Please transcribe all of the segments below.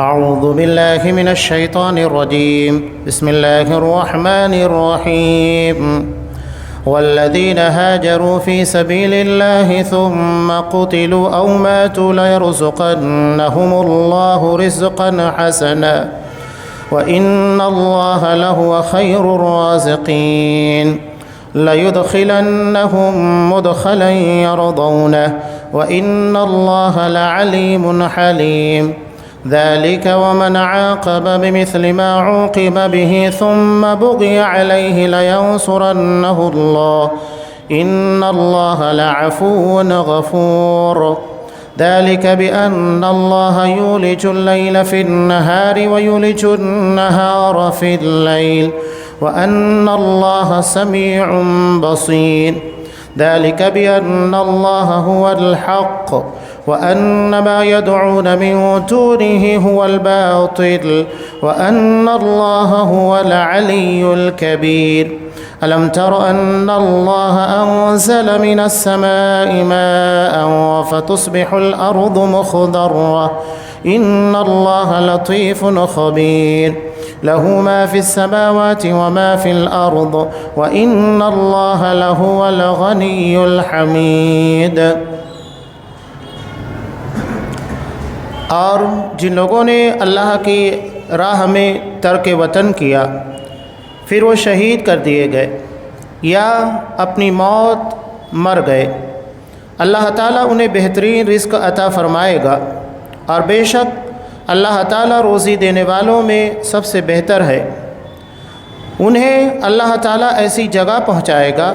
أعوذ بالله من الشيطان الرجيم. بسم الله الرحمن الرحيم. والذين هاجروا في سبيل الله ثم قتلوا أو ماتوا ليرزقنهم الله رزقا حسنا وإن الله لهو خير الرازقين. ليدخلنهم مدخلا يرضونه وإن الله لعليم حليم. ذلك ومن عاقب بمثل ما عوقب به ثم بغي عليه لينصرنه الله إن الله لعفو غفور. ذلك بأن الله يولج الليل في النهار ويولج النهار في الليل وأن الله سميع بصير. ذلك بأن الله هو الحق وأن ما يدعون من دونه هو الباطل وأن الله هو العلي الكبير. ألم تر أن الله أنزل من السماء ماء فتصبح الأرض مخضرة إن الله لطيف خبير. له ما في السماوات وما في الأرض وإن الله لهو الغني الحميد. اور جن لوگوں نے اللہ کی راہ میں ترک وطن کیا پھر وہ شہید کر دیے گئے یا اپنی موت مر گئے، اللہ تعالیٰ انہیں بہترین رزق عطا فرمائے گا، اور بے شک اللہ تعالیٰ روزی دینے والوں میں سب سے بہتر ہے۔ انہیں اللہ تعالیٰ ایسی جگہ پہنچائے گا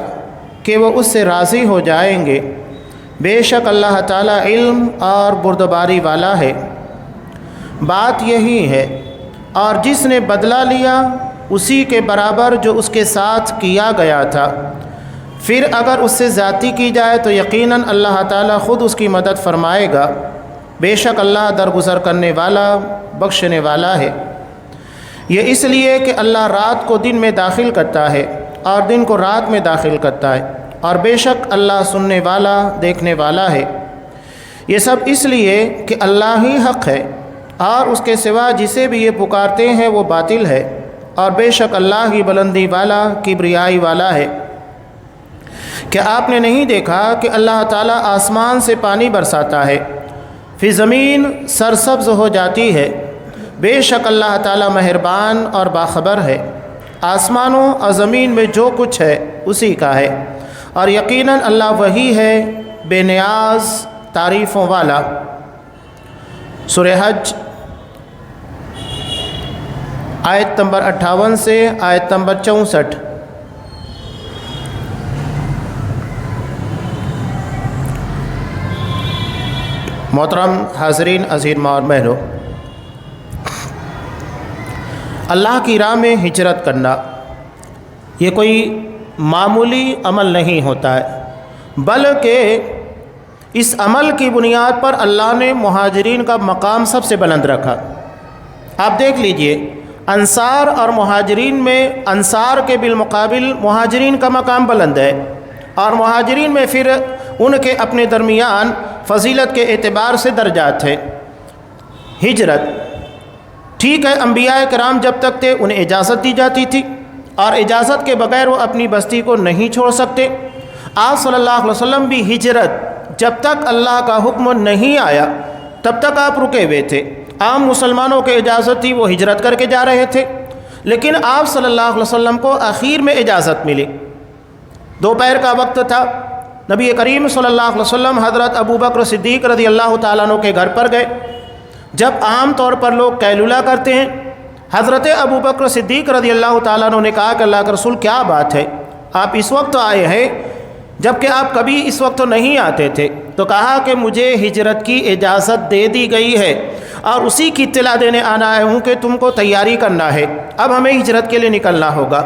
کہ وہ اس سے راضی ہو جائیں گے، بے شک اللہ تعالیٰ علم اور بردباری والا ہے۔ بات یہی ہے، اور جس نے بدلہ لیا اسی کے برابر جو اس کے ساتھ کیا گیا تھا، پھر اگر اس سے زیادتی کی جائے تو یقیناً اللہ تعالیٰ خود اس کی مدد فرمائے گا، بے شک اللہ درگزر کرنے والا بخشنے والا ہے۔ یہ اس لیے کہ اللہ رات کو دن میں داخل کرتا ہے اور دن کو رات میں داخل کرتا ہے، اور بے شک اللہ سننے والا دیکھنے والا ہے۔ یہ سب اس لیے کہ اللہ ہی حق ہے، اور اس کے سوا جسے بھی یہ پکارتے ہیں وہ باطل ہے، اور بے شک اللہ ہی بلندی والا کبریائی والا ہے۔ کیا آپ نے نہیں دیکھا کہ اللہ تعالیٰ آسمان سے پانی برساتا ہے، پھر زمین سرسبز ہو جاتی ہے؟ بے شک اللہ تعالیٰ مہربان اور باخبر ہے۔ آسمانوں اور زمین میں جو کچھ ہے اسی کا ہے، اور یقیناً اللہ وہی ہے بے نیاز تعریفوں والا۔ سورہ حج آیت نمبر 58 سے آیت نمبر 64۔ محترم حاضرین عزیز اور بہنوں، اللہ کی راہ میں ہجرت کرنا یہ کوئی معمولی عمل نہیں ہوتا ہے، بلکہ اس عمل کی بنیاد پر اللہ نے مہاجرین کا مقام سب سے بلند رکھا۔ آپ دیکھ لیجئے، انصار اور مہاجرین میں انصار کے بالمقابل مہاجرین کا مقام بلند ہے، اور مہاجرین میں پھر ان کے اپنے درمیان فضیلت کے اعتبار سے درجات ہیں۔ ہجرت ٹھیک ہے، انبیاء کرام جب تک تھے انہیں اجازت دی جاتی تھی، اور اجازت کے بغیر وہ اپنی بستی کو نہیں چھوڑ سکتے۔ آپ صلی اللہ علیہ وسلم بھی ہجرت جب تک اللہ کا حکم نہیں آیا تب تک آپ رکے ہوئے تھے۔ عام مسلمانوں کے اجازت تھی، وہ ہجرت کر کے جا رہے تھے، لیکن آپ صلی اللہ علیہ وسلم کو آخر میں اجازت ملی۔ دوپہر کا وقت تھا، نبی کریم صلی اللہ علیہ وسلم حضرت ابوبکر صدیق رضی اللہ تعالیٰ عنہ کے گھر پر گئے۔ جب عام طور پر لوگ قیلولہ کرتے ہیں، حضرت ابوبکر صدیق رضی اللہ تعالیٰ عنہ نے کہا کہ اللہ کے رسول کیا بات ہے، آپ اس وقت آئے ہیں جبکہ آپ کبھی اس وقت نہیں آتے تھے؟ تو کہا کہ مجھے ہجرت کی اجازت دے دی گئی ہے، اور اسی کی اطلاع دینے آنا ہے ہوں کہ تم کو تیاری کرنا ہے، اب ہمیں ہجرت کے لیے نکلنا ہوگا۔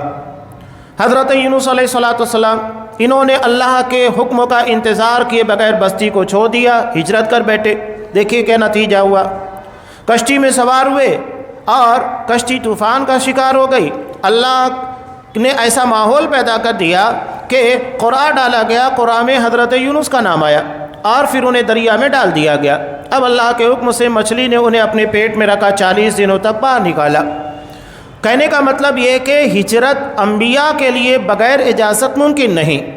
حضرت یونس علیہ السلام انہوں نے اللہ کے حکم کا انتظار کیے بغیر بستی کو چھوڑ دیا، ہجرت کر بیٹھے۔ دیکھیے کیا نتیجہ ہوا، کشتی میں سوار ہوئے اور کشتی طوفان کا شکار ہو گئی۔ اللہ نے ایسا ماحول پیدا کر دیا کہ قرآن ڈالا گیا، قرآن میں حضرت یونس کا نام آیا، اور پھر انہیں دریا میں ڈال دیا گیا۔ اب اللہ کے حکم سے مچھلی نے انہیں اپنے پیٹ میں رکھا، 40 دنوں تک باہر نکالا۔ کہنے کا مطلب یہ کہ ہجرت انبیاء کے لیے بغیر اجازت ممکن نہیں،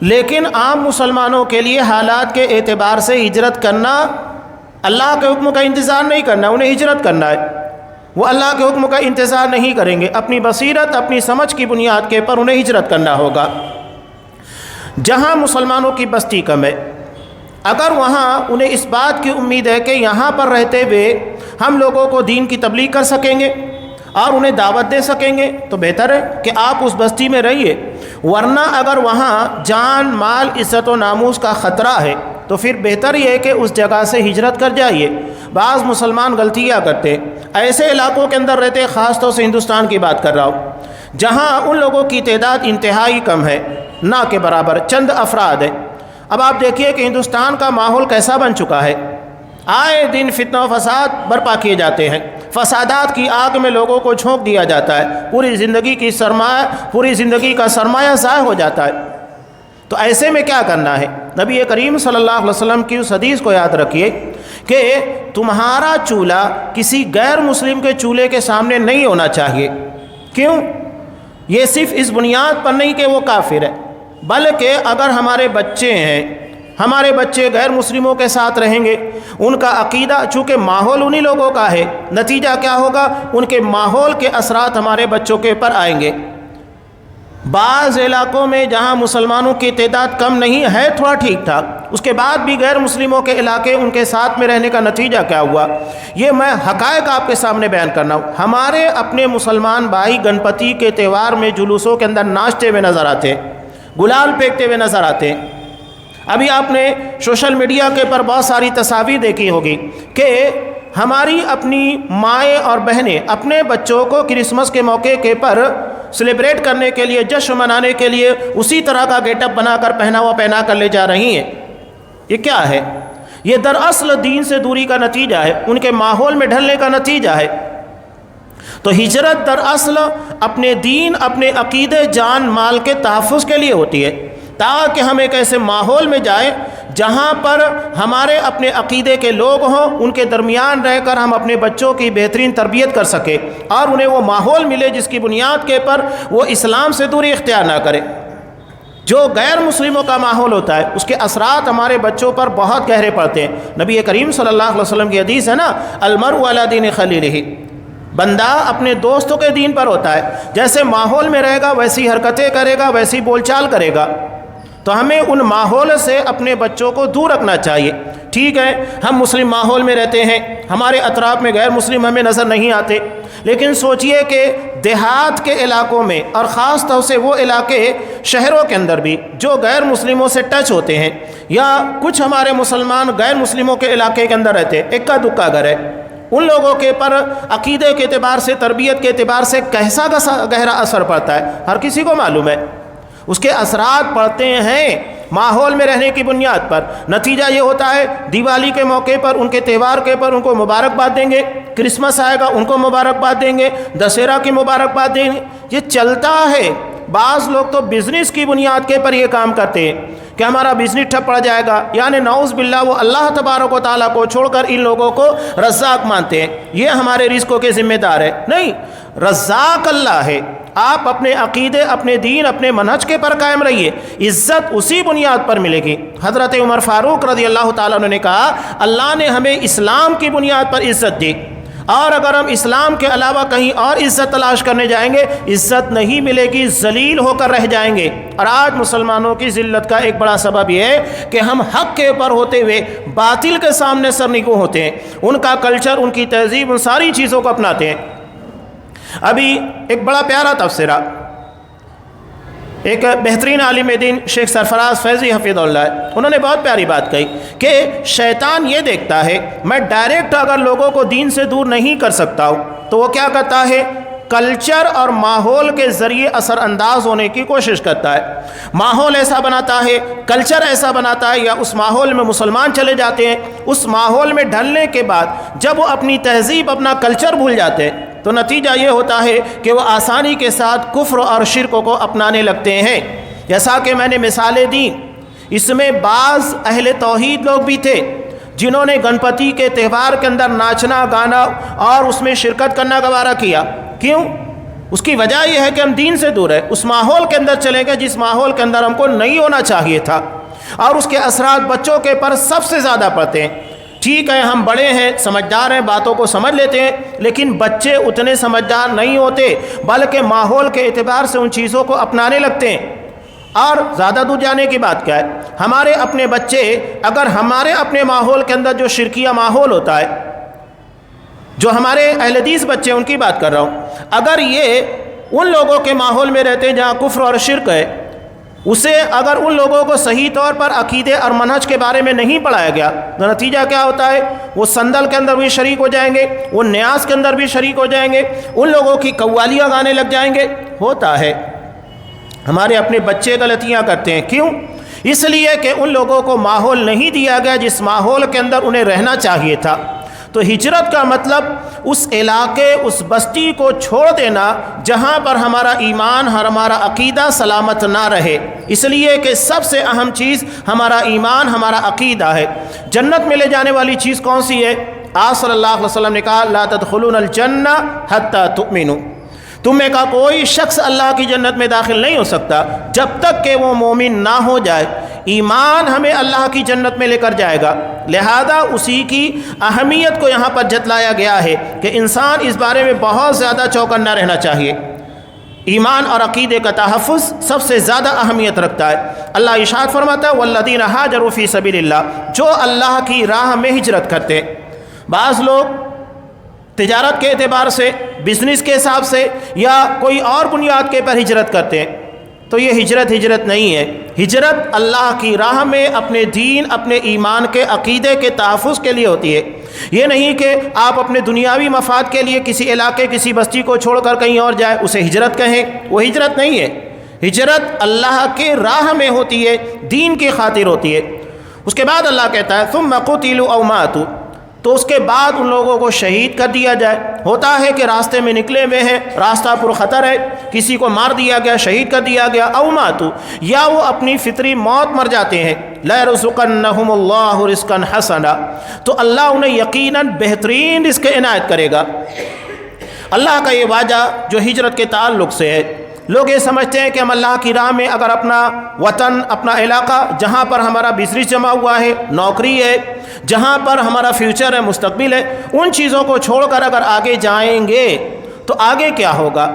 لیکن عام مسلمانوں کے لیے حالات کے اعتبار سے ہجرت کرنا، اللہ کے حکم کا انتظار نہیں کرنا، انہیں ہجرت کرنا ہے۔ وہ اللہ کے حکم کا انتظار نہیں کریں گے، اپنی بصیرت، اپنی سمجھ کی بنیاد کے پر انہیں ہجرت کرنا ہوگا۔ جہاں مسلمانوں کی بستی کم ہے، اگر وہاں انہیں اس بات کی امید ہے کہ یہاں پر رہتے ہوئے ہم لوگوں کو دین کی تبلیغ کر سکیں گے اور انہیں دعوت دے سکیں گے، تو بہتر ہے کہ آپ اس بستی میں رہیے۔ ورنہ اگر وہاں جان، مال، عزت و ناموس کا خطرہ ہے تو پھر بہتر یہ ہے کہ اس جگہ سے ہجرت کر جائیے۔ بعض مسلمان غلطیاں کرتے، ایسے علاقوں کے اندر رہتے، خاص طور سے ہندوستان کی بات کر رہا ہوں، جہاں ان لوگوں کی تعداد انتہائی کم ہے، نہ کے برابر چند افراد ہیں۔ اب آپ دیکھیے کہ ہندوستان کا ماحول کیسا بن چکا ہے، آئے دن فتنہ و فساد برپا کیے جاتے ہیں، فسادات کی آگ میں لوگوں کو جھونک دیا جاتا ہے، پوری زندگی کا سرمایہ ضائع ہو جاتا ہے۔ تو ایسے میں کیا کرنا ہے؟ نبی کریم صلی اللہ علیہ وسلم کی اس حدیث کو یاد رکھیے کہ تمہارا چولہا کسی غیر مسلم کے چولہے کے سامنے نہیں ہونا چاہیے۔ کیوں؟ یہ صرف اس بنیاد پر نہیں کہ وہ کافر ہے، بلکہ اگر ہمارے بچے ہیں، ہمارے بچے غیر مسلموں کے ساتھ رہیں گے، ان کا عقیدہ، چونکہ ماحول انہی لوگوں کا ہے، نتیجہ کیا ہوگا؟ ان کے ماحول کے اثرات ہمارے بچوں کے اوپر آئیں گے۔ بعض علاقوں میں جہاں مسلمانوں کی تعداد کم نہیں ہے، تھوڑا ٹھیک ٹھاک، اس کے بعد بھی غیر مسلموں کے علاقے، ان کے ساتھ میں رہنے کا نتیجہ کیا ہوا؟ یہ میں حقائق آپ کے سامنے بیان کرنا ہوں۔ ہمارے اپنے مسلمان بھائی گنپتی کے تہوار میں جلوسوں کے اندر ناچتے ہوئے نظر آتے ہیں، گلال پھینکتے ہوئے نظر آتے ہیں۔ ابھی آپ نے سوشل میڈیا کے پر بہت ساری تصاویر دیکھی ہوگی کہ ہماری اپنی مائیں اور بہنیں اپنے بچوں کو کرسمس کے موقع کے پر سیلیبریٹ کرنے کے لیے، جشن منانے کے لیے اسی طرح کا گیٹ اپ بنا کر، پہنا کر لے جا رہی ہیں۔ یہ کیا ہے؟ یہ دراصل دین سے دوری کا نتیجہ ہے، ان کے ماحول میں ڈھلنے کا نتیجہ ہے۔ تو ہجرت دراصل اپنے دین، اپنے عقیدے، جان مال کے تحفظ کے لیے ہوتی ہے، تاکہ ہم ایک ایسے ماحول میں جائیں جہاں پر ہمارے اپنے عقیدے کے لوگ ہوں، ان کے درمیان رہ کر ہم اپنے بچوں کی بہترین تربیت کر سکیں اور انہیں وہ ماحول ملے جس کی بنیاد کے پر وہ اسلام سے دوری اختیار نہ کرے۔ جو غیر مسلموں کا ماحول ہوتا ہے، اس کے اثرات ہمارے بچوں پر بہت گہرے پڑتے ہیں۔ نبی کریم صلی اللہ علیہ وسلم کی حدیث ہے نا، المرء علی دین خلیلہ، بندہ اپنے دوستوں کے دین پر ہوتا ہے، جیسے ماحول میں رہے گا ویسی حرکتیں کرے گا، ویسی بول چال کرے گا۔ تو ہمیں ان ماحول سے اپنے بچوں کو دور رکھنا چاہیے۔ ٹھیک ہے، ہم مسلم ماحول میں رہتے ہیں، ہمارے اطراف میں غیر مسلم ہمیں نظر نہیں آتے، لیکن سوچئے کہ دیہات کے علاقوں میں، اور خاص طور سے وہ علاقے شہروں کے اندر بھی جو غیر مسلموں سے ٹچ ہوتے ہیں، یا کچھ ہمارے مسلمان غیر مسلموں کے علاقے کے اندر رہتے ہیں، اکا دکا گھر ہے، ان لوگوں کے پر عقیدے کے اعتبار سے، تربیت کے اعتبار سے کیسا گہرا اثر پڑتا ہے، ہر کسی کو معلوم ہے۔ اس کے اثرات پڑتے ہیں ماحول میں رہنے کی بنیاد پر۔ نتیجہ یہ ہوتا ہے، دیوالی کے موقع پر، ان کے تہوار کے پر ان کو مبارکباد دیں گے، کرسمس آئے گا ان کو مبارکباد دیں گے، دسہرہ کی مبارکباد دیں گے، یہ چلتا ہے۔ بعض لوگ تو بزنس کی بنیاد کے پر یہ کام کرتے ہیں کہ ہمارا بزنس ٹھپ پڑ جائے گا، یعنی نعوذ باللہ وہ اللہ تبارک و تعالیٰ کو چھوڑ کر ان لوگوں کو رزاق مانتے ہیں، یہ ہمارے رزقوں کے ذمہ دار ہے۔ نہیں، رزاق اللہ ہے۔ آپ اپنے عقیدے، اپنے دین، اپنے منہج کے پر قائم رہیے، عزت اسی بنیاد پر ملے گی۔ حضرت عمر فاروق رضی اللہ تعالیٰ عنہ نے کہا، اللہ نے ہمیں اسلام کی بنیاد پر عزت دی، اور اگر ہم اسلام کے علاوہ کہیں اور عزت تلاش کرنے جائیں گے، عزت نہیں ملے گی، ذلیل ہو کر رہ جائیں گے۔ اور آج مسلمانوں کی ذلت کا ایک بڑا سبب یہ ہے کہ ہم حق کے اوپر ہوتے ہوئے باطل کے سامنے سرنگوں ہوتے ہیں، ان کا کلچر، ان کی تہذیب، ان ساری چیزوں کو اپناتے ہیں۔ ابھی ایک بڑا پیارا تبصرہ ایک بہترین عالم دین شیخ سرفراز فیضی حفظ اللہ ہے، انہوں نے بہت پیاری بات کہی کہ شیطان یہ دیکھتا ہے میں ڈائریکٹ اگر لوگوں کو دین سے دور نہیں کر سکتا ہوں تو وہ کیا کرتا ہے، کلچر اور ماحول کے ذریعے اثر انداز ہونے کی کوشش کرتا ہے۔ ماحول ایسا بناتا ہے، کلچر ایسا بناتا ہے، یا اس ماحول میں مسلمان چلے جاتے ہیں، اس ماحول میں ڈھلنے کے بعد جب وہ اپنی تہذیب، اپنا کلچر بھول جاتے ہیں تو نتیجہ یہ ہوتا ہے کہ وہ آسانی کے ساتھ کفر اور شرک کو اپنانے لگتے ہیں۔ جیسا کہ میں نے مثالیں دیں اس میں بعض اہل توحید لوگ بھی تھے جنہوں نے گنپتی کے تہوار کے اندر ناچنا گانا اور اس میں شرکت کرنا گوارا کیا۔ کیوں؟ اس کی وجہ یہ ہے کہ ہم دین سے دور ہیں، اس ماحول کے اندر چلیں گے جس ماحول کے اندر ہم کو نہیں ہونا چاہیے تھا، اور اس کے اثرات بچوں کے پر سب سے زیادہ پڑتے ہیں۔ ٹھیک ہے، ہم بڑے ہیں، سمجھدار ہیں، باتوں کو سمجھ لیتے ہیں، لیکن بچے اتنے سمجھدار نہیں ہوتے، بلکہ ماحول کے اعتبار سے ان چیزوں کو اپنانے لگتے ہیں۔ اور زیادہ دور جانے کی بات کیا ہے، ہمارے اپنے بچے اگر ہمارے اپنے ماحول کے اندر جو شرکیہ ماحول ہوتا ہے، جو ہمارے اہل حدیث بچے ان کی بات کر رہا ہوں، اگر یہ ان لوگوں کے ماحول میں رہتے ہیں جہاں کفر اور شرک ہے، اسے اگر ان لوگوں کو صحیح طور پر عقیدے اور منہج کے بارے میں نہیں پڑھایا گیا تو نتیجہ کیا ہوتا ہے؟ وہ صندل کے اندر بھی شریک ہو جائیں گے، وہ نیاز کے اندر بھی شریک ہو جائیں گے، ان لوگوں کی قوالیاں گانے لگ جائیں گے۔ ہوتا ہے ہمارے اپنے بچے غلطیاں کرتے ہیں، کیوں؟ اس لیے کہ ان لوگوں کو ماحول نہیں دیا گیا جس ماحول کے اندر انہیں رہنا چاہیے تھا۔ تو ہجرت کا مطلب اس علاقے، اس بستی کو چھوڑ دینا جہاں پر ہمارا ایمان، ہمارا عقیدہ سلامت نہ رہے، اس لیے کہ سب سے اہم چیز ہمارا ایمان، ہمارا عقیدہ ہے۔ جنت میں لے جانے والی چیز کون سی ہے؟ آپ صلی اللہ علیہ وسلم نے کہا لا تدخلون الجنہ حتی تؤمنوا، تم میں کا کوئی شخص اللہ کی جنت میں داخل نہیں ہو سکتا جب تک کہ وہ مومن نہ ہو جائے۔ ایمان ہمیں اللہ کی جنت میں لے کر جائے گا، لہذا اسی کی اہمیت کو یہاں پر جتلایا گیا ہے کہ انسان اس بارے میں بہت زیادہ چوکنا رہنا چاہیے۔ ایمان اور عقیدے کا تحفظ سب سے زیادہ اہمیت رکھتا ہے۔ اللہ ارشاد فرماتا ہے والذین ہاجروا فی سبیل اللہ، جو اللہ کی راہ میں ہجرت کرتے ہیں۔ بعض لوگ تجارت کے اعتبار سے، بزنس کے حساب سے یا کوئی اور بنیاد کے پر ہجرت کرتے ہیں، تو یہ ہجرت نہیں ہے۔ ہجرت اللہ کی راہ میں اپنے دین، اپنے ایمان کے عقیدے کے تحفظ کے لیے ہوتی ہے۔ یہ نہیں کہ آپ اپنے دنیاوی مفاد کے لیے کسی علاقے، کسی بستی کو چھوڑ کر کہیں اور جائیں، اسے ہجرت کہیں، وہ ہجرت نہیں ہے۔ ہجرت اللہ کے راہ میں ہوتی ہے، دین کی خاطر ہوتی ہے۔ اس کے بعد اللہ کہتا ہے ثم قتلوا او ماتوا، تو اس کے بعد ان لوگوں کو شہید کر دیا جائے۔ ہوتا ہے کہ راستے میں نکلے ہوئے ہیں، راستہ پر خطر ہے، کسی کو مار دیا گیا، شہید کر دیا گیا، او ماتوا، یا وہ اپنی فطری موت مر جاتے ہیں۔ لا يرزقنهم اللہ رزقا حسنا، تو اللہ انہیں یقیناً بہترین رزق عنایت کرے گا۔ اللہ کا یہ وعدہ جو ہجرت کے تعلق سے ہے، لوگ یہ سمجھتے ہیں کہ ہم اللہ کی راہ میں اگر اپنا وطن، اپنا علاقہ جہاں پر ہمارا بزنس جمع ہوا ہے، نوکری ہے، جہاں پر ہمارا فیوچر ہے، مستقبل ہے، ان چیزوں کو چھوڑ کر اگر آگے جائیں گے تو آگے کیا ہوگا؟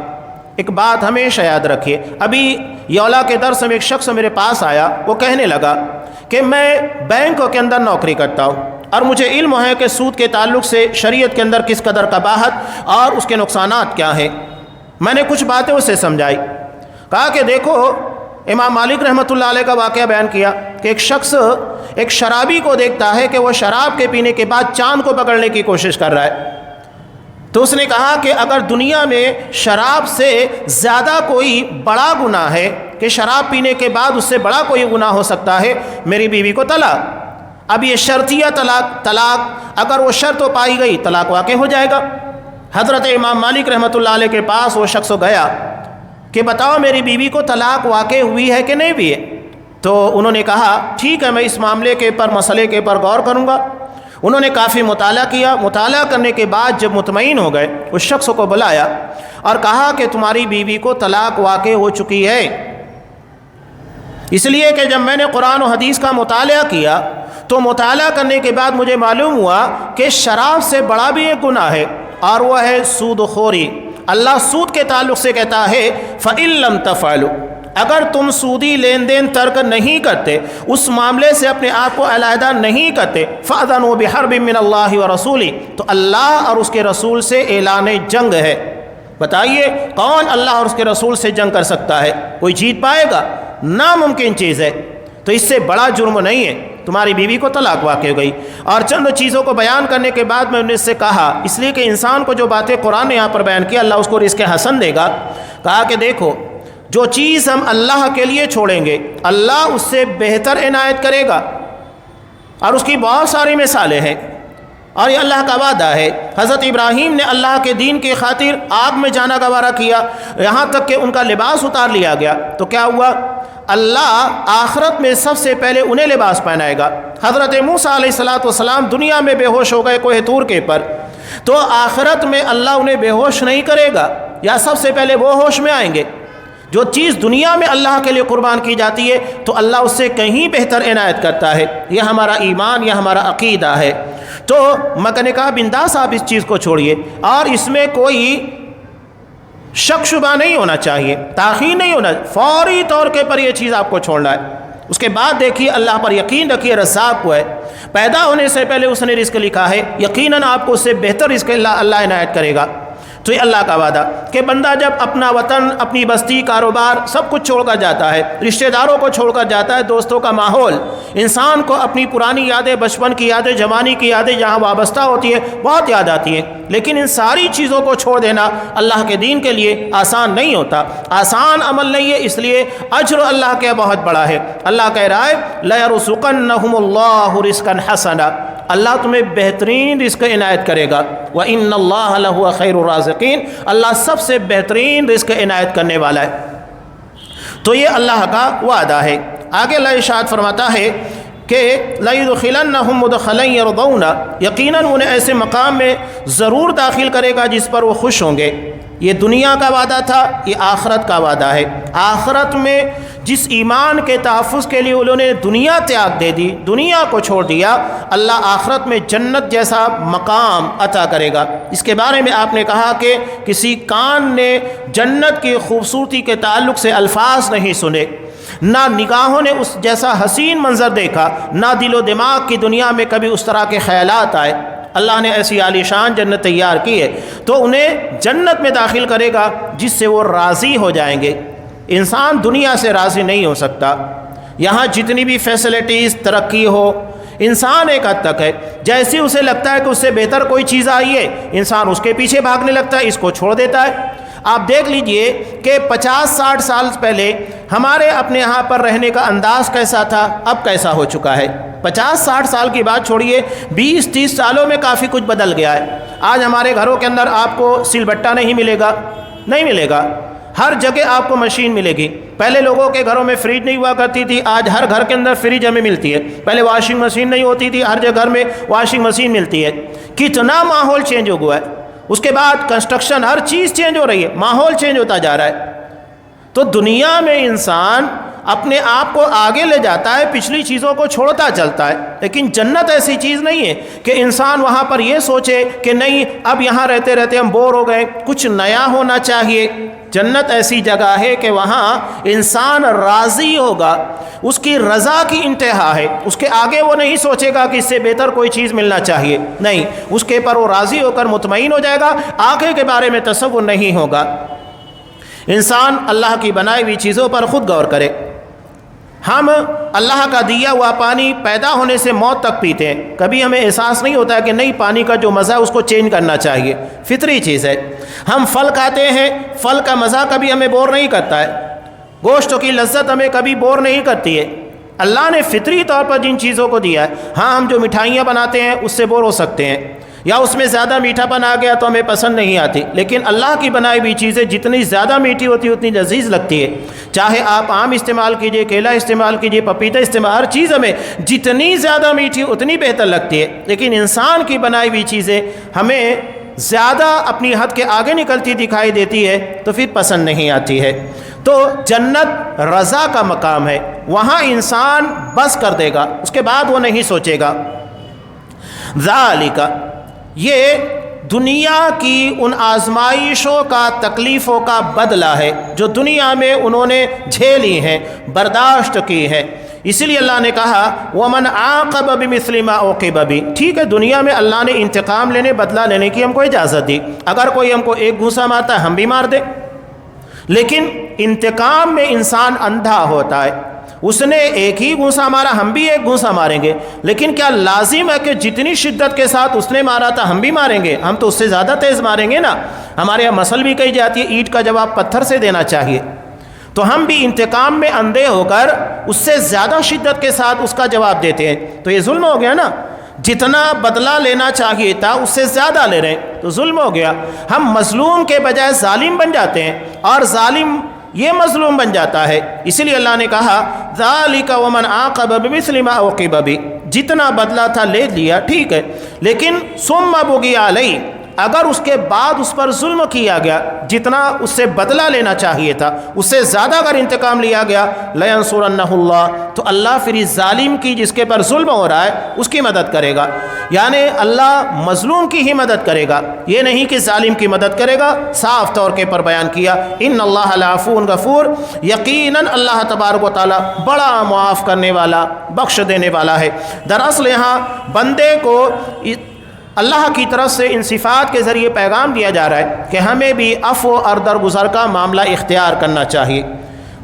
ایک بات ہمیشہ یاد رکھیے، ابھی یولا کے درس میں ایک شخص میرے پاس آیا، وہ کہنے لگا کہ میں بینک کے اندر نوکری کرتا ہوں اور مجھے علم ہے کہ سود کے تعلق سے شریعت کے اندر کس قدر قباحت اور اس کے نقصانات کیا ہیں۔ میں نے کچھ باتیں اسے سمجھائی، کہا کہ دیکھو امام مالک رحمۃ اللہ علیہ کا واقعہ بیان کیا کہ ایک شخص ایک شرابی کو دیکھتا ہے کہ وہ شراب کے پینے کے بعد چاند کو پکڑنے کی کوشش کر رہا ہے، تو اس نے کہا کہ اگر دنیا میں شراب سے زیادہ کوئی بڑا گناہ ہے کہ شراب پینے کے بعد اس سے بڑا کوئی گناہ ہو سکتا ہے، میری بیوی کو طلاق۔ اب یہ شرطیہ طلاق اگر وہ شرط ہو پائی گئی، طلاق واقع ہو جائے گا۔ حضرت امام مالک رحمۃ اللہ علیہ کے پاس وہ شخص گیا کہ بتاؤ میری بیوی کو طلاق واقع ہوئی ہے کہ نہیں بھی ہے؟ تو انہوں نے کہا ٹھیک ہے، میں اس معاملے کے پر، مسئلے کے پر غور کروں گا۔ انہوں نے کافی مطالعہ کیا، مطالعہ کرنے کے بعد جب مطمئن ہو گئے، اس شخص کو بلایا اور کہا کہ تمہاری بیوی کو طلاق واقع ہو چکی ہے، اس لیے کہ جب میں نے قرآن و حدیث کا مطالعہ کیا تو مطالعہ کرنے کے بعد مجھے معلوم ہوا کہ شراب سے بڑا بھی ایک گناہ ہے، اور وہ ہے سود خوری۔ اللہ سود کے تعلق سے کہتا ہے فَإِن لَمْ تَفْعَلُوا، اگر تم سودی لین دین ترک نہیں کرتے، اس معاملے سے اپنے آپ کو علیحدہ نہیں کرتے، فَأَذَنُوا بِحَرْبٍ مِّنَ اللَّهِ وَرَسُولِهِ، تو اللہ اور اس کے رسول سے اعلان جنگ ہے۔ بتائیے کون اللہ اور اس کے رسول سے جنگ کر سکتا ہے؟ کوئی جیت پائے گا؟ ناممکن چیز ہے۔ تو اس سے بڑا جرم نہیں ہے۔ تمہاری بیوی کو طلاق واقع ہو گئی، اور چند چیزوں کو بیان کرنے کے بعد میں نے اس سے کہا، اس لیے کہ انسان کو جو باتیں قرآن نے یہاں پر بیان کیا، اللہ اس کو رزق حسن دے گا۔ کہا کہ دیکھو جو چیز ہم اللہ کے لیے چھوڑیں گے، اللہ اس سے بہتر عنایت کرے گا، اور اس کی بہت ساری مثالیں ہیں۔ اور یہ اللہ کا وعدہ ہے۔ حضرت ابراہیم نے اللہ کے دین کی خاطر آگ میں جانا گوارا کیا، یہاں تک کہ ان کا لباس اتار لیا گیا، تو کیا ہوا؟ اللہ آخرت میں سب سے پہلے انہیں لباس پہنائے گا۔ حضرت موسیٰ علیہ السلام دنیا میں بے ہوش ہو گئے کوہ طور کے پر، تو آخرت میں اللہ انہیں بے ہوش نہیں کرے گا، یا سب سے پہلے وہ ہوش میں آئیں گے۔ جو چیز دنیا میں اللہ کے لیے قربان کی جاتی ہے تو اللہ اس سے کہیں بہتر عنایت کرتا ہے۔ یہ ہمارا ایمان، یہ ہمارا عقیدہ ہے۔ تو میں نے کہا بنداس آپ اس چیز کو چھوڑیے، اور اس میں کوئی شک شبہ نہیں ہونا چاہیے، تاخیر نہیں ہونا، فوری طور کے پر یہ چیز آپ کو چھوڑنا ہے۔ اس کے بعد دیکھیے اللہ پر یقین رکھیے، رزاق کو ہے، پیدا ہونے سے پہلے اس نے رزق لکھا ہے، یقیناً آپ کو اس سے بہتر رزق اللہ عنایت کرے گا۔ تو یہ اللہ کا وعدہ کہ بندہ جب اپنا وطن، اپنی بستی، کاروبار سب کچھ چھوڑ کر جاتا ہے، رشتہ داروں کو چھوڑ کر جاتا ہے، دوستوں کا ماحول، انسان کو اپنی پرانی یادیں، بچپن کی یادیں، جوانی کی یادیں جہاں وابستہ ہوتی ہے بہت یاد آتی ہیں، لیکن ان ساری چیزوں کو چھوڑ دینا اللہ کے دین کے لیے آسان نہیں ہوتا، آسان عمل نہیں ہے، اس لیے اجر اللہ کا بہت بڑا ہے۔ اللہ کہہ رہا ہے لَيَرْزُقَنَّهُمُ اللَّهُ رِزْقًا حَسَنًا، اللہ تمہیں بہترین رزق عنایت کرے گا۔ وَإِنَّ اللَّهَ لَهُوَ خَيْرُ الرَّازِقِينَ، اللہ سب سے بہترین رزق عنایت کرنے والا ہے۔ تو یہ اللہ کا وعدہ ہے۔ آگے اللہ ارشاد فرماتا ہے کہ لَيُدْخِلَنَّهُمْ مُدْخَلًا يَرْضَوْنَ، یقیناً انہیں ایسے مقام میں ضرور داخل کرے گا جس پر وہ خوش ہوں گے۔ یہ دنیا کا وعدہ تھا، یہ آخرت کا وعدہ ہے۔ آخرت میں جس ایمان کے تحفظ کے لیے انہوں نے دنیا تیاگ دے دی، دنیا کو چھوڑ دیا، اللہ آخرت میں جنت جیسا مقام عطا کرے گا۔ اس کے بارے میں آپ نے کہا کہ کسی کان نے جنت کی خوبصورتی کے تعلق سے الفاظ نہیں سنے، نہ نگاہوں نے اس جیسا حسین منظر دیکھا، نہ دل و دماغ کی دنیا میں کبھی اس طرح کے خیالات آئے۔ اللہ نے ایسی عالی شان جنت تیار کی ہے، تو انہیں جنت میں داخل کرے گا جس سے وہ راضی ہو جائیں گے۔ انسان دنیا سے راضی نہیں ہو سکتا، یہاں جتنی بھی فیسلٹیز، ترقی ہو، انسان ایک حد تک ہے، جیسے اسے لگتا ہے کہ اس سے بہتر کوئی چیز آئی ہے انسان اس کے پیچھے بھاگنے لگتا ہے، اس کو چھوڑ دیتا ہے۔ آپ دیکھ لیجئے کہ 50-60 سال پہلے ہمارے اپنے یہاں پر رہنے کا انداز کیسا تھا، اب کیسا ہو چکا ہے۔ 50-60 سال کی بات چھوڑیے، 20-30 سالوں میں کافی کچھ بدل گیا ہے۔ آج ہمارے گھروں کے اندر آپ کو سل بٹہ نہیں ملے گا، نہیں ملے گا، ہر جگہ آپ کو مشین ملے گی۔ پہلے لوگوں کے گھروں میں فریج نہیں ہوا کرتی تھی، آج ہر گھر کے اندر فریج ہمیں ملتی ہے۔ پہلے واشنگ مشین نہیں ہوتی تھی، ہر جگہ گھر میں واشنگ مشین ملتی ہے۔ کتنا ماحول چینج ہو گیا ہے۔ اس کے بعد کنسٹرکشن، ہر چیز چینج ہو رہی ہے، ماحول چینج ہوتا جا رہا ہے۔ تو دنیا میں انسان اپنے آپ کو آگے لے جاتا ہے، پچھلی چیزوں کو چھوڑتا چلتا ہے، لیکن جنت ایسی چیز نہیں ہے کہ انسان وہاں پر یہ سوچے کہ نہیں اب یہاں رہتے رہتے ہم بور ہو گئے، کچھ نیا ہونا چاہیے۔ جنت ایسی جگہ ہے کہ وہاں انسان راضی ہوگا، اس کی رضا کی انتہا ہے، اس کے آگے وہ نہیں سوچے گا کہ اس سے بہتر کوئی چیز ملنا چاہیے، نہیں، اس کے پر وہ راضی ہو کر مطمئن ہو جائے گا، آگے کے بارے میں تصور نہیں ہوگا۔ انسان اللہ کی بنائی ہوئی چیزوں پر خود غور کرے۔ ہم اللہ کا دیا ہوا پانی پیدا ہونے سے موت تک پیتے ہیں، کبھی ہمیں احساس نہیں ہوتا ہے کہ نہیں، پانی کا جو مزہ ہے اس کو چینج کرنا چاہیے، فطری چیز ہے۔ ہم پھل کھاتے ہیں، پھل کا مزہ کبھی ہمیں بور نہیں کرتا ہے، گوشت کی لذت ہمیں کبھی بور نہیں کرتی ہے۔ اللہ نے فطری طور پر جن چیزوں کو دیا ہے، ہاں ہم جو مٹھائیاں بناتے ہیں اس سے بور ہو سکتے ہیں، یا اس میں زیادہ میٹھا پن آ گیا تو ہمیں پسند نہیں آتی، لیکن اللہ کی بنائی ہوئی چیزیں جتنی زیادہ میٹھی ہوتی ہے اتنی لذیذ لگتی ہے۔ چاہے آپ آم استعمال کیجئے، کیلا استعمال کیجئے، پپیتا استعمال، ہر چیز ہمیں جتنی زیادہ میٹھی اتنی بہتر لگتی ہے، لیکن انسان کی بنائی ہوئی چیزیں ہمیں زیادہ اپنی حد کے آگے نکلتی دکھائی دیتی ہے تو پھر پسند نہیں آتی ہے۔ تو جنت رضا کا مقام ہے، وہاں انسان بس کر دے گا، اس کے بعد وہ نہیں سوچے گا۔ ذالک، یہ دنیا کی ان آزمائشوں کا، تکلیفوں کا بدلہ ہے جو دنیا میں انہوں نے جھیلی ہیں، برداشت کی ہے۔ اسی لیے اللہ نے کہا وَمَنْ عَاقَبَ بِمِثْلِ مَا عُوقِبَ بِهِ، ٹھیک ہے، دنیا میں اللہ نے انتقام لینے، بدلہ لینے کی ہم کو اجازت دی، اگر کوئی ہم کو ایک گھوسا مارتا ہے ہم بھی مار دیں، لیکن انتقام میں انسان اندھا ہوتا ہے۔ اس نے ایک ہی گھوسا مارا، ہم بھی ایک گھوسا ماریں گے، لیکن کیا لازم ہے کہ جتنی شدت کے ساتھ اس نے مارا تھا ہم بھی ماریں گے؟ ہم تو اس سے زیادہ تیز ماریں گے نا۔ ہمارے یہاں مثل بھی کہی جاتی ہے اینٹ کا جواب پتھر سے دینا چاہیے، تو ہم بھی انتقام میں اندھے ہو کر اس سے زیادہ شدت کے ساتھ اس کا جواب دیتے ہیں، تو یہ ظلم ہو گیا نا۔ جتنا بدلہ لینا چاہیے تھا اس سے زیادہ لے رہے ہیں تو ظلم ہو گیا. ہم مظلوم کے بجائے ظالم بن جاتے ہیں اور ظالم یہ مظلوم بن جاتا ہے. اسی لیے اللہ نے کہا ذالک ومن عاقب بمثل ما عوقب به، جتنا بدلہ تھا لے لیا ٹھیک ہے، لیکن ثم بغی علیہ، اگر اس کے بعد اس پر ظلم کیا گیا، جتنا اس سے بدلہ لینا چاہیے تھا اس سے زیادہ اگر انتقام لیا گیا، لینصرنہ اللہ، تو اللہ پھر اس ظالم کی جس کے پر ظلم ہو رہا ہے اس کی مدد کرے گا. یعنی اللہ مظلوم کی ہی مدد کرے گا، یہ نہیں کہ ظالم کی مدد کرے گا. صاف طور کے پر بیان کیا ان اللہ لعفو غفور، یقیناً اللہ تبارک و تعالی بڑا معاف کرنے والا، بخش دینے والا ہے. دراصل یہاں بندے کو اللہ کی طرف سے ان صفات کے ذریعے پیغام دیا جا رہا ہے کہ ہمیں بھی عفو اور درگزر کا معاملہ اختیار کرنا چاہیے.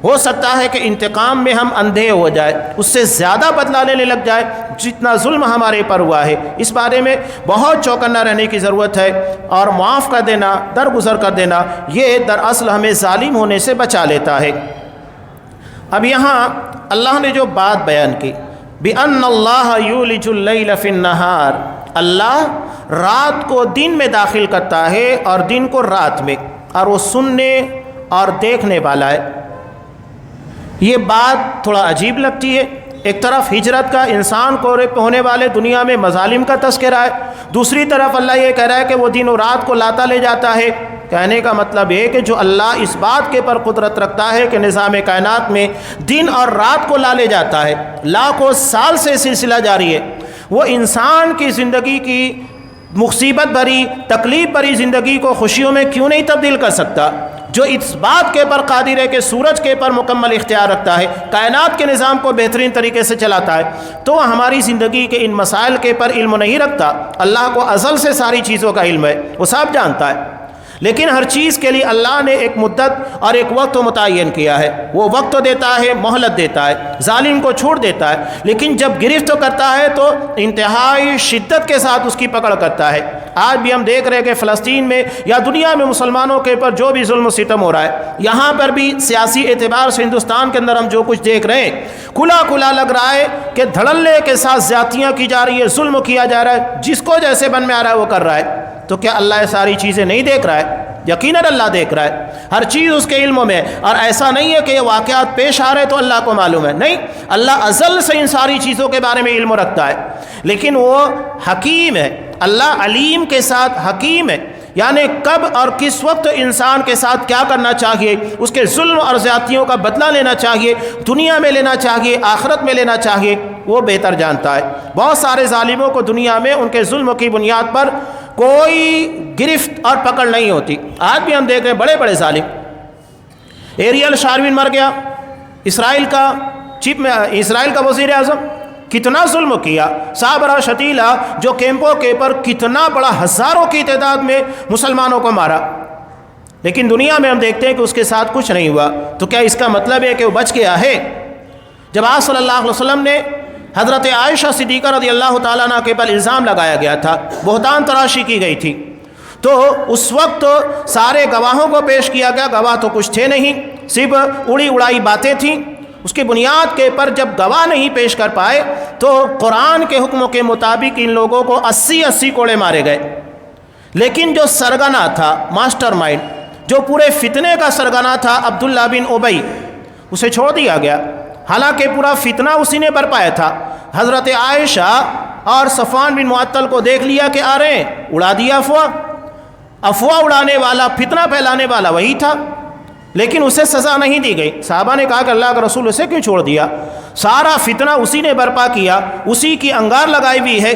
ہو سکتا ہے کہ انتقام میں ہم اندھے ہو جائے، اس سے زیادہ بدلہ لینے لگ جائے جتنا ظلم ہمارے پر ہوا ہے. اس بارے میں بہت چوکنا رہنے کی ضرورت ہے، اور معاف کر دینا، درگزر کر دینا، یہ دراصل ہمیں ظالم ہونے سے بچا لیتا ہے. اب یہاں اللہ نے جو بات بیان کی بِأَنَّ اللَّهَ يُولِجُ اللَّيْلَ فِي النَّهَارِ، اللہ رات کو دن میں داخل کرتا ہے اور دن کو رات میں، اور وہ سننے اور دیکھنے والا ہے. یہ بات تھوڑا عجیب لگتی ہے. ایک طرف ہجرت کا انسان کو ہونے والے دنیا میں مظالم کا تذکرہ ہے، دوسری طرف اللہ یہ کہہ رہا ہے کہ وہ دن و رات کو لاتا لے جاتا ہے. کہنے کا مطلب یہ کہ جو اللہ اس بات کے پر قدرت رکھتا ہے کہ نظام کائنات میں دن اور رات کو لا لے جاتا ہے، لاکھوں سال سے سلسلہ جاری ہے، وہ انسان کی زندگی کی مصیبت بھری، تکلیف بھری زندگی کو خوشیوں میں کیوں نہیں تبدیل کر سکتا؟ جو اس بات کے پر قادر ہے کہ سورج کے پر مکمل اختیار رکھتا ہے، کائنات کے نظام کو بہترین طریقے سے چلاتا ہے، تو وہ ہماری زندگی کے ان مسائل کے پر علم نہیں رکھتا؟ اللہ کو ازل سے ساری چیزوں کا علم ہے، وہ سب جانتا ہے. لیکن ہر چیز کے لیے اللہ نے ایک مدت اور ایک وقت متعین کیا ہے. وہ وقت دیتا ہے، مہلت دیتا ہے، ظالم کو چھوڑ دیتا ہے، لیکن جب گرفت کرتا ہے تو انتہائی شدت کے ساتھ اس کی پکڑ کرتا ہے. آج بھی ہم دیکھ رہے ہیں کہ فلسطین میں یا دنیا میں مسلمانوں کے پر جو بھی ظلم و ستم ہو رہا ہے، یہاں پر بھی سیاسی اعتبار سے ہندوستان کے اندر ہم جو کچھ دیکھ رہے ہیں، کھلا کھلا لگ رہا ہے کہ دھڑلے کے ساتھ زیادتیاں کی جا رہی ہے، ظلم کیا جا رہا ہے، جس کو جیسے بن میں آ رہا ہے وہ کر رہا ہے. تو کیا اللہ یہ ساری چیزیں نہیں دیکھ رہا ہے؟ یقیناً اللہ دیکھ رہا ہے، ہر چیز اس کے علم میں. اور ایسا نہیں ہے کہ یہ واقعات پیش آ رہے تو اللہ کو معلوم ہے، نہیں، اللہ ازل سے ان ساری چیزوں کے بارے میں علم رکھتا ہے. لیکن وہ حکیم ہے، اللہ علیم کے ساتھ حکیم ہے، یعنی کب اور کس وقت انسان کے ساتھ کیا کرنا چاہیے، اس کے ظلم اور زیادتیوں کا بدلہ لینا چاہیے، دنیا میں لینا چاہیے، آخرت میں لینا چاہیے، وہ بہتر جانتا ہے. بہت سارے ظالموں کو دنیا میں ان کے ظلم کی بنیاد پر کوئی گرفت اور پکڑ نہیں ہوتی. آج بھی ہم دیکھ رہے ہیں بڑے بڑے ظالم. ایریل شارون مر گیا، اسرائیل کا وزیر اعظم، کتنا ظلم کیا. صابرہ شتیلہ جو کیمپوں کے پر کتنا بڑا ہزاروں کی تعداد میں مسلمانوں کو مارا، لیکن دنیا میں ہم دیکھتے ہیں کہ اس کے ساتھ کچھ نہیں ہوا. تو کیا اس کا مطلب ہے کہ وہ بچ گیا ہے؟ جب آپ صلی اللہ علیہ وسلم نے حضرت عائشہ صدیقہ رضی اللہ تعالیٰ عنہ کے پر الزام لگایا گیا تھا، بہتان تراشی کی گئی تھی، تو اس وقت سارے گواہوں کو پیش کیا گیا. گواہ تو کچھ تھے نہیں، صرف اڑی اڑائی باتیں تھیں. اس کی بنیاد کے پر جب گواہ نہیں پیش کر پائے تو قرآن کے حکموں کے مطابق ان لوگوں کو 80 کوڑے مارے گئے. لیکن جو سرگنا تھا، ماسٹر مائنڈ، جو پورے فتنے کا سرگنا تھا، عبداللہ بن ابی، اسے چھوڑ دیا گیا. حالانکہ پورا فتنہ اسی نے برپایا تھا. حضرت عائشہ اور صفوان بن معطل کو دیکھ لیا کہ آ رہے ہیں، اڑا دیا افواہ اڑانے والا، فتنہ پھیلانے والا وہی تھا، لیکن اسے سزا نہیں دی گئی. صحابہ نے کہا کہ اللہ کا رسول اسے کیوں چھوڑ دیا؟ سارا فتنہ اسی نے برپا کیا، اسی کی انگار لگائی ہوئی ہے،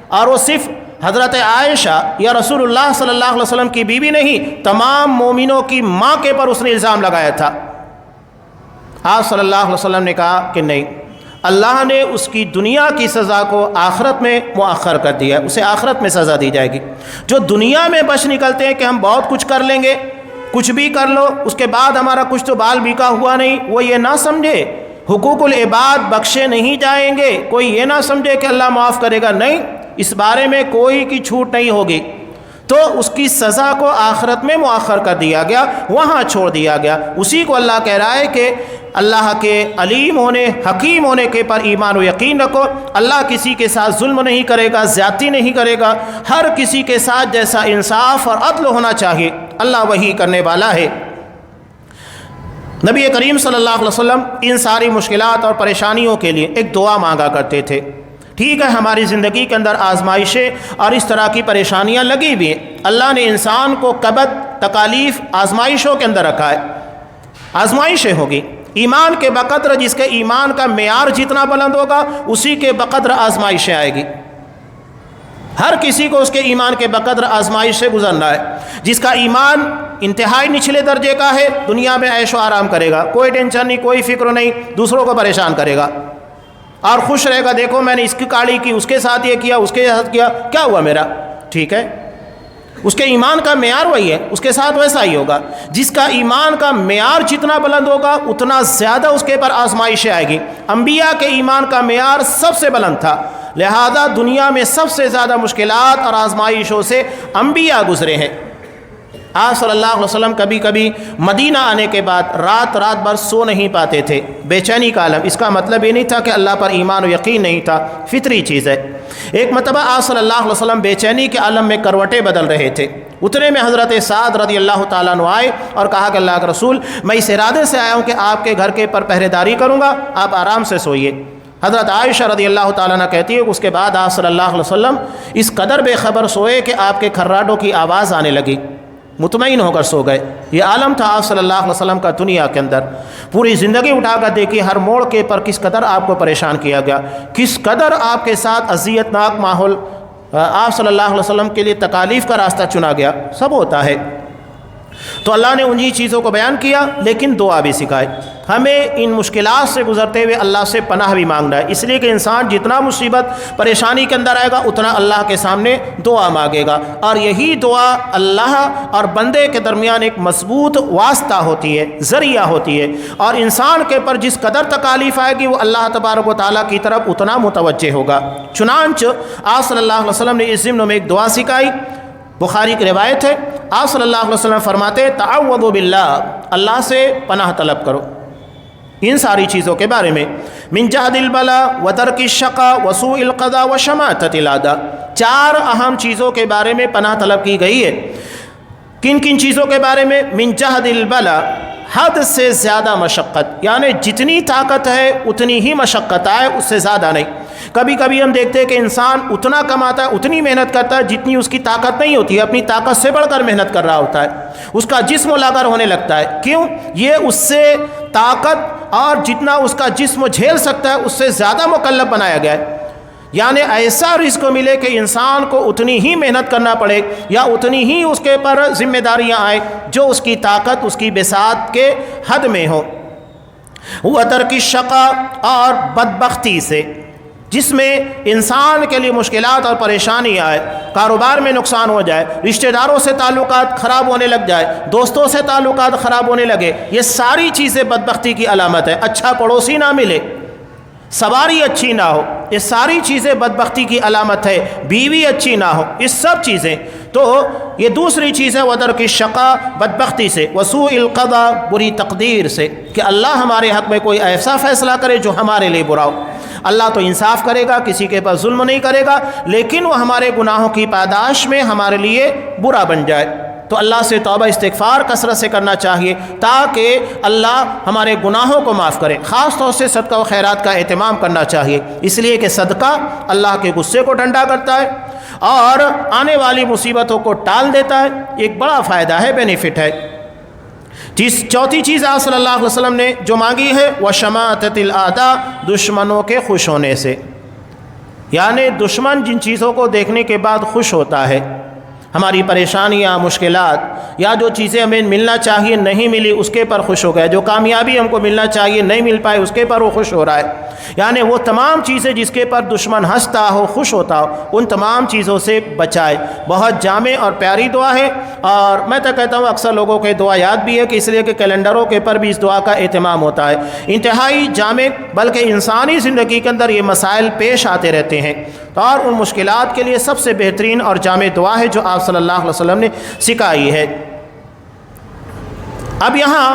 اور وہ صرف حضرت عائشہ یا رسول اللہ صلی اللہ علیہ وسلم کی بیوی نہیں، تمام مومنوں کی ماں کے پر اس نے الزام لگایا تھا. آپ صلی اللہ علیہ وسلم نے کہا کہ نہیں، اللہ نے اس کی دنیا کی سزا کو آخرت میں مؤخر کر دیا ہے، اسے آخرت میں سزا دی جائے گی. جو دنیا میں بچ نکلتے ہیں کہ ہم بہت کچھ کر لیں گے، کچھ بھی کر لو، اس کے بعد ہمارا کچھ تو بال بیکا ہوا نہیں، وہ یہ نہ سمجھے حقوق العباد بخشے نہیں جائیں گے. کوئی یہ نہ سمجھے کہ اللہ معاف کرے گا، نہیں، اس بارے میں کوئی کی چھوٹ نہیں ہوگی. تو اس کی سزا کو آخرت میں مؤخر کر دیا گیا، وہاں چھوڑ دیا گیا۔ اسی کو اللہ کہہ رہا ہے کہ اللہ کے علیم ہونے، حکیم ہونے کے پر ایمان و یقین رکھو۔ اللہ کسی کے ساتھ ظلم نہیں کرے گا، زیادتی نہیں کرے گا، ہر کسی کے ساتھ جیسا انصاف اور عدل ہونا چاہیے اللہ وہی کرنے والا ہے۔ نبی کریم صلی اللہ علیہ وسلم ان ساری مشکلات اور پریشانیوں کے لیے ایک دعا مانگا کرتے تھے۔ ٹھیک ہے، ہماری زندگی کے اندر آزمائشیں اور اس طرح کی پریشانیاں لگی بھی ہیں، اللہ نے انسان کو کبد، تکالیف، آزمائشوں کے اندر رکھا ہے، آزمائشیں ہوگی۔ ایمان کے بقدر جس کے ایمان کا معیار جتنا بلند ہوگا اسی کے بقدر آزمائشیں آئے گی۔ ہر کسی کو اس کے ایمان کے بقدر آزمائش سے گزرنا ہے۔ جس کا ایمان انتہائی نچلے درجے کا ہے، دنیا میں عیش و آرام کرے گا، کوئی ٹینشن نہیں، کوئی فکر نہیں، دوسروں کو پریشان کرے گا اور خوش رہے گا، دیکھو میں نے اس کی کاڑی کی، اس کے ساتھ یہ کیا، اس کے ساتھ کیا، کیا ہوا میرا؟ ٹھیک ہے، اس کے ایمان کا معیار وہی ہے، اس کے ساتھ ویسا ہی ہوگا۔ جس کا ایمان کا معیار جتنا بلند ہوگا اتنا زیادہ اس کے پر آزمائشیں آئے گی۔ انبیاء کے ایمان کا معیار سب سے بلند تھا، لہذا دنیا میں سب سے زیادہ مشکلات اور آزمائشوں سے انبیاء گزرے ہیں۔ آپ صلی اللہ علیہ وسلم کبھی کبھی مدینہ آنے کے بعد رات بھر سو نہیں پاتے تھے، بے چینی کا عالم۔ اس کا مطلب یہ نہیں تھا کہ اللہ پر ایمان و یقین نہیں تھا، فطری چیز ہے۔ ایک مرتبہ آپ صلی اللہ علیہ وسلم بے چینی کے عالم میں کروٹیں بدل رہے تھے، اتنے میں حضرت سعد رضی اللہ تعالیٰ عنہ آئے اور کہا کہ اللہ کے رسول، میں اس ارادے سے آیا ہوں کہ آپ کے گھر کے پر پہرے داری کروں گا، آپ آرام سے سوئیے۔ حضرت عائشہ رضی اللہ تعالیٰ عنہ کہتی ہے کہ اس کے بعد آپ صلی اللہ علیہ وسلم اس قدر بے خبر سوئے کہ آپ کے کھراٹوں کی آواز آنے لگی، مطمئن ہو کر سو گئے۔ یہ عالم تھا آپ صلی اللہ علیہ وسلم کا دنیا کے اندر۔ پوری زندگی اٹھا کر دیکھیے، ہر موڑ کے پر کس قدر آپ کو پریشان کیا گیا، کس قدر آپ کے ساتھ اذیت ناک ماحول، آپ صلی اللہ علیہ وسلم کے لیے تکالیف کا راستہ چنا گیا، سب ہوتا ہے۔ تو اللہ نے انہی چیزوں کو بیان کیا، لیکن دعا بھی سکھائی۔ ہمیں ان مشکلات سے گزرتے ہوئے اللہ سے پناہ بھی مانگنا ہے، اس لیے کہ انسان جتنا مصیبت پریشانی کے اندر آئے گا اتنا اللہ کے سامنے دعا مانگے گا، اور یہی دعا اللہ اور بندے کے درمیان ایک مضبوط واسطہ ہوتی ہے، ذریعہ ہوتی ہے، اور انسان کے پر جس قدر تکالیف آئے گی وہ اللہ تبارک و تعالیٰ کی طرف اتنا متوجہ ہوگا۔ چنانچہ آپ صلی اللہ علیہ وسلم نے اس ضمن میں ایک دعا سکھائی، بخاری کی روایت ہے، آپ صلی اللہ علیہ وسلم فرماتے تعوذوا باللہ، اللہ سے پناہ طلب کرو ان ساری چیزوں کے بارے میں، من جہد البلا وترک الشقا وسوء القضاء وشماتۃ الاعداء۔ چار اہم چیزوں کے بارے میں پناہ طلب کی گئی ہے۔ کن کن چیزوں کے بارے میں؟ من جہد البلا، حد سے زیادہ مشقت، یعنی جتنی طاقت ہے اتنی ہی مشقت آئے، اس سے زیادہ نہیں۔ کبھی کبھی ہم دیکھتے ہیں کہ انسان اتنا کماتا ہے، اتنی محنت کرتا ہے جتنی اس کی طاقت نہیں ہوتی ہے، اپنی طاقت سے بڑھ کر محنت کر رہا ہوتا ہے، اس کا جسم لاغر ہونے لگتا ہے۔ کیوں؟ یہ اس سے طاقت اور جتنا اس کا جسم جھیل سکتا ہے اس سے زیادہ مکلف بنایا گیا ہے۔ یعنی ایسا رزق ملے کہ انسان کو اتنی ہی محنت کرنا پڑے یا اتنی ہی اس کے پر ذمہ داریاں آئیں جو اس کی طاقت، اس کی بساط کے حد میں ہو۔ وہ ترک الشقا، اور بدبختی سے، جس میں انسان کے لیے مشکلات اور پریشانی آئے، کاروبار میں نقصان ہو جائے، رشتہ داروں سے تعلقات خراب ہونے لگ جائے، دوستوں سے تعلقات خراب ہونے لگے، یہ ساری چیزیں بدبختی کی علامت ہے۔ اچھا پڑوسی نہ ملے، سواری اچھی نہ ہو، یہ ساری چیزیں بدبختی کی علامت ہے۔ بیوی اچھی نہ ہو، یہ سب چیزیں۔ تو یہ دوسری چیز ہے وَتَرْكِ الشَّقَا، بدبختی سے، وَسُوءِ الْقَضَاء، بری تقدیر سے، کہ اللہ ہمارے حق میں کوئی ایسا فیصلہ کرے جو ہمارے لیے برا ہو۔ اللہ تو انصاف کرے گا، کسی کے پاس ظلم نہیں کرے گا، لیکن وہ ہمارے گناہوں کی پاداش میں ہمارے لیے برا بن جائے۔ تو اللہ سے توبہ استغفار کثرت سے کرنا چاہیے تاکہ اللہ ہمارے گناہوں کو معاف کرے۔ خاص طور سے صدقہ و خیرات کا اہتمام کرنا چاہیے، اس لیے کہ صدقہ اللہ کے غصے کو ٹھنڈا کرتا ہے اور آنے والی مصیبتوں کو ٹال دیتا ہے۔ ایک بڑا فائدہ ہے، بینیفٹ ہے۔ چوتھی چیز آپ صلی اللہ علیہ وسلم نے جو مانگی ہے وشماتۃ الاعداء، دشمنوں کے خوش ہونے سے، یعنی دشمن جن چیزوں کو دیکھنے کے بعد خوش ہوتا ہے، ہماری پریشانیاں، مشکلات یا جو چیزیں ہمیں ملنا چاہیے نہیں ملی اس کے پر خوش ہو گئے، جو کامیابی ہم کو ملنا چاہیے نہیں مل پائے اس کے پر وہ خوش ہو رہا ہے۔ یعنی وہ تمام چیزیں جس کے پر دشمن ہنستا ہو خوش ہوتا ہو ان تمام چیزوں سے بچائے۔ بہت جامع اور پیاری دعا ہے، اور میں تو کہتا ہوں اکثر لوگوں کے دعا یاد بھی ہے کہ اس لیے کہ کیلنڈروں کے پر بھی اس دعا کا اہتمام ہوتا ہے۔ انتہائی جامع، بلکہ انسانی زندگی کے اندر یہ مسائل پیش آتے رہتے ہیں، اور ان مشکلات کے لیے سب سے بہترین اور جامع دعا ہے جو آپ صلی اللہ علیہ وسلم نے سکھائی ہے۔ اب یہاں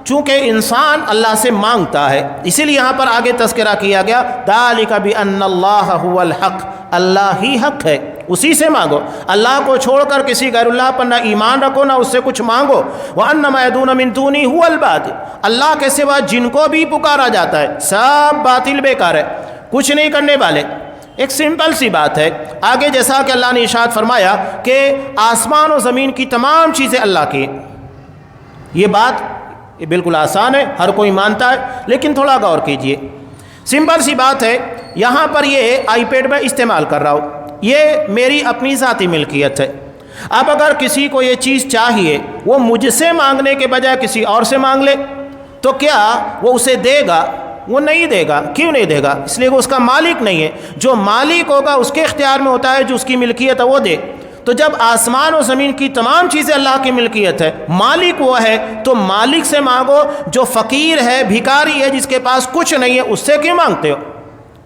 چونکہ انسان اللہ سے مانگتا ہے، اسی لیے یہاں پر آگے تذکرہ کیا گیا ذالک بأن اللہ هو الحق، اللہ ہی حق ہے، اسی سے مانگو۔ اللہ کو چھوڑ کر کسی غیر اللہ پر نہ ایمان رکھو، نہ اس سے کچھ مانگو۔ وَأَنَّ مَا يَدْعُونَ مِن دُونِهِ هُوَ الْبَاطِلُ، اللہ کے سوا جن کو بھی پکارا جاتا ہے سب باطل بیکار ہے، کچھ نہیں کرنے والے۔ ایک سمپل سی بات ہے، آگے جیسا کہ اللہ نے ارشاد فرمایا کہ آسمان و زمین کی تمام چیزیں اللہ کی، یہ بات یہ بالکل آسان ہے، ہر کوئی مانتا ہے، لیکن تھوڑا غور کیجئے۔ سمپل سی بات ہے، یہاں پر یہ آئی پیڈ میں استعمال کر رہا ہوں، یہ میری اپنی ذاتی ملکیت ہے۔ اب اگر کسی کو یہ چیز چاہیے، وہ مجھ سے مانگنے کے بجائے کسی اور سے مانگ لے تو کیا وہ اسے دے گا؟ وہ نہیں دے گا۔ کیوں نہیں دے گا؟ اس لیے وہ اس کا مالک نہیں ہے۔ جو مالک ہوگا اس کے اختیار میں ہوتا ہے، جو اس کی ملکیت ہے وہ دے۔ تو جب آسمان و زمین کی تمام چیزیں اللہ کی ملکیت ہے، مالک وہ ہے، تو مالک سے مانگو۔ جو فقیر ہے، بھکاری ہے، جس کے پاس کچھ نہیں ہے، اس سے کیوں مانگتے ہو؟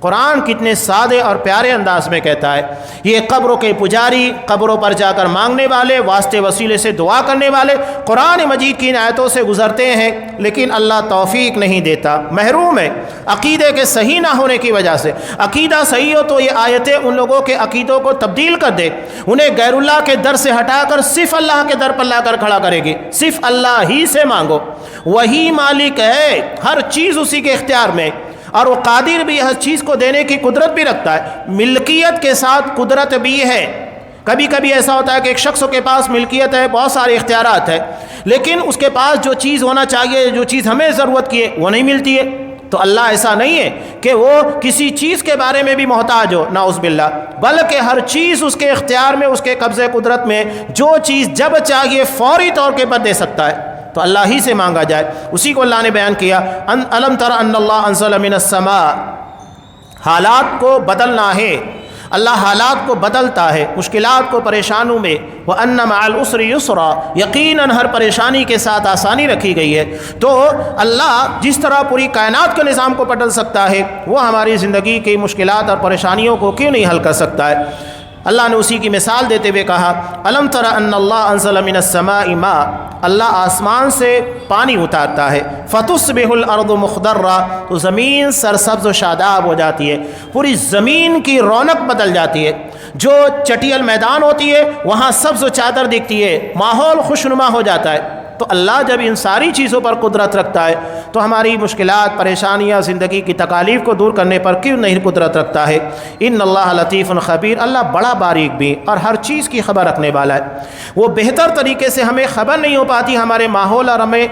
قرآن کتنے سادے اور پیارے انداز میں کہتا ہے، یہ قبروں کے پجاری، قبروں پر جا کر مانگنے والے، واسطے وسیلے سے دعا کرنے والے قرآن مجید کی ان آیتوں سے گزرتے ہیں، لیکن اللہ توفیق نہیں دیتا، محروم ہے عقیدے کے صحیح نہ ہونے کی وجہ سے۔ عقیدہ صحیح ہو تو یہ آیتیں ان لوگوں کے عقیدوں کو تبدیل کر دے، انہیں غیر اللہ کے در سے ہٹا کر صرف اللہ کے در پر لا کر کھڑا کرے گی۔ صرف اللہ ہی سے مانگو، وہی مالک ہے، ہر چیز اسی کے اختیار میں، اور وہ قادر بھی، ہر چیز کو دینے کی قدرت بھی رکھتا ہے، ملکیت کے ساتھ قدرت بھی ہے۔ کبھی کبھی ایسا ہوتا ہے کہ ایک شخص کے پاس ملکیت ہے، بہت سارے اختیارات ہیں، لیکن اس کے پاس جو چیز ہونا چاہیے، جو چیز ہمیں ضرورت کی ہے، وہ نہیں ملتی ہے۔ تو اللہ ایسا نہیں ہے کہ وہ کسی چیز کے بارے میں بھی محتاج ہو، نعوذ باللہ، بلکہ ہر چیز اس کے اختیار میں، اس کے قبضے قدرت میں، جو چیز جب چاہیے فوری طور کے پر دے سکتا ہے۔ تو اللہ ہی سے مانگا جائے۔ اسی کو اللہ نے بیان کیا، الم تر ان اللہ انزل من السماء، حالات کو بدلنا ہے، اللہ حالات کو بدلتا ہے، مشکلات کو پریشانوں میں، وَأَنَّ مَعَ الْعُسْرِ يُسْرًا، یقیناً ہر پریشانی کے ساتھ آسانی رکھی گئی ہے۔ تو اللہ جس طرح پوری کائنات کے نظام کو بدل سکتا ہے، وہ ہماری زندگی کی مشکلات اور پریشانیوں کو کیوں نہیں حل کر سکتا ہے؟ اللہ نے اسی کی مثال دیتے ہوئے کہا، الم تر ان اللہ انزل من السماء ماء، اللہ آسمان سے پانی اتارتا ہے، فتصبح الارض مخضرا، تو زمین سرسبز و شاداب ہو جاتی ہے، پوری زمین کی رونق بدل جاتی ہے۔ جو چٹیل میدان ہوتی ہے وہاں سبز و چادر دکھتی ہے، ماحول خوشنما ہو جاتا ہے۔ تو اللہ جب ان ساری چیزوں پر قدرت رکھتا ہے تو ہماری مشکلات، پریشانیاں، زندگی کی تکالیف کو دور کرنے پر کیوں نہیں قدرت رکھتا ہے؟ ان اللہ لطیف خبیر، اللہ بڑا باریک بھی اور ہر چیز کی خبر رکھنے والا ہے۔ وہ بہتر طریقے سے، ہمیں خبر نہیں ہو پاتی ہمارے ماحول اور ہمیں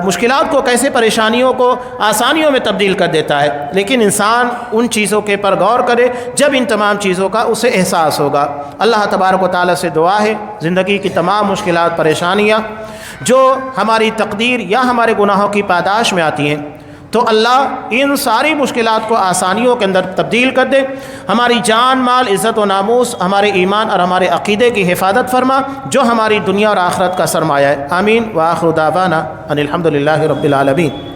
مشکلات کو کیسے پریشانیوں کو آسانیوں میں تبدیل کر دیتا ہے، لیکن انسان ان چیزوں کے پر غور کرے جب ان تمام چیزوں کا اسے احساس ہوگا۔ اللہ تبارک و تعالیٰ سے دعا ہے، زندگی کی تمام مشکلات، پریشانیاں جو ہماری تقدیر یا ہمارے گناہوں کی پاداش میں آتی ہیں، تو اللہ ان ساری مشکلات کو آسانیوں کے اندر تبدیل کر دے، ہماری جان، مال، عزت و ناموس، ہمارے ایمان اور ہمارے عقیدے کی حفاظت فرما، جو ہماری دنیا اور آخرت کا سرمایہ ہے۔ آمین۔ وآخر دعوانا ان الحمد للہ رب العالمین۔